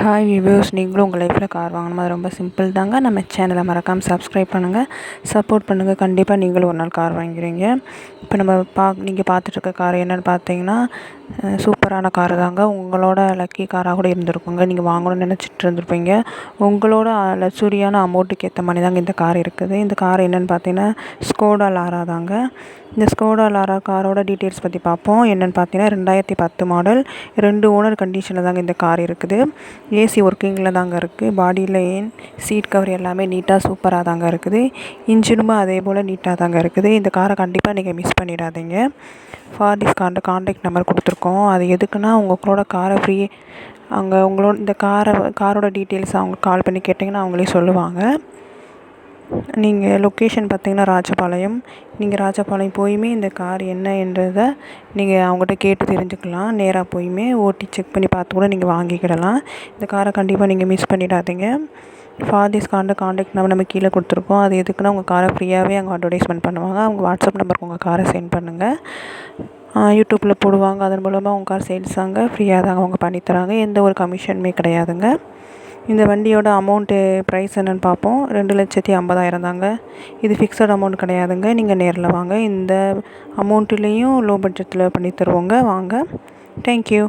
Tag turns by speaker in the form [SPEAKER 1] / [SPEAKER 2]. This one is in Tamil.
[SPEAKER 1] ஹாய் வியூவர்ஸ், நீங்களும் உங்கள் லைஃப்பில் கார் வாங்கணும். அது ரொம்ப சிம்பிள் தாங்க. நம்ம சேனலை மறக்காமல் சப்ஸ்கிரைப் பண்ணுங்கள், சப்போர்ட் பண்ணுங்கள். கண்டிப்பாக நீங்களும் ஒரு நாள் கார் வாங்கிடுவீங்க. இப்போ நம்ம நீங்கள் பார்த்துட்ருக்க கார் என்னென்னு பார்த்தீங்கன்னா சூப்பரான கார் தாங்க. உங்களோட லக்கி காராக கூட இருந்திருக்குங்க. நீங்கள் வாங்கணும்னு நினச்சிட்டு இருந்திருப்பீங்க. உங்களோட லக்ஸுரியான அமௌண்ட்டுக்கு ஏற்ற மாதிரி தாங்க இந்த கார் இருக்குது. இந்த கார் என்னென்னு பார்த்தீங்கன்னா ஸ்கோடா லாரா தாங்க. இந்த ஸ்கோடா லாரா காரோட டீட்டெயில்ஸ் பற்றி பார்ப்போம். என்னென்னு பார்த்தீங்கன்னா 2010 மாடல், 2 ஓனர் கண்டிஷனில் தாங்க இந்த கார் இருக்குது. ஏசி ஒர்க்கிங்கில் தாங்க இருக்குது. பாடியில் சீட் கவர் எல்லாமே நீட்டாக சூப்பராக தாங்க இருக்குது. இன்ஜினும் அதே போல் நீட்டாக தாங்க இருக்குது. இந்த காரை கண்டிப்பாக நீங்கள் மிஸ் பண்ணிடாதீங்க. ஃபார் டிஸ்கவுண்ட் கான்டாக்ட் நம்பர் கொடுத்துருக்கோம். அது எதுக்குன்னா உங்களோட காரை உங்களோட இந்த காரோட டீட்டெயில்ஸ் அவங்க கால் பண்ணி கேட்டிங்கன்னா அவங்களே சொல்லுவாங்க. நீங்கள் லொக்கேஷன் பார்த்தீங்கன்னா ராஜபாளையம். நீங்கள் ராஜபாளையம் போயுமே இந்த கார் என்னன்றதை நீங்கள் அவங்ககிட்ட கேட்டு தெரிஞ்சுக்கலாம். நேராக போயுமே ஓட்டி செக் பண்ணி பார்த்து கூட நீங்கள் வாங்கிக்கிடலாம். இந்த காரை கண்டிப்பாக நீங்கள் மிஸ் பண்ணிடாதீங்க. ஃபார் திஸ் கான்டாக்ட் நம்பர் நம்ம கீழே கொடுத்துருக்கோம். அது எதுக்குன்னா உங்கள் காரை ஃப்ரீயாகவே அங்கே அட்வர்டைஸ்மெண்ட் பண்ணுவாங்க. அவங்க வாட்ஸ்அப் நம்பருக்கு உங்கள் காரை சென்ட் பண்ணுங்கள். யூடியூப்பில் போடுவாங்க. அதன் மூலமாக உங்கள் கார் சேல்ஸ் தாங்க. ஃப்ரீயாக தாங்க அவங்க பண்ணித்தராங்க. எந்த ஒரு கமிஷனுமே கிடையாதுங்க. இந்த வண்டியோட அமௌண்ட்டு ப்ரைஸ் என்னென்னு பார்ப்போம். 2,50,000 தாங்க. இது ஃபிக்ஸட் அமௌண்ட் கிடையாதுங்க. நீங்கள் நேரில் வாங்க. இந்த அமௌண்ட்டுலேயும் லோ பட்ஜெட்டில் பண்ணி தருவோங்க. வாங்க. தேங்க்யூ.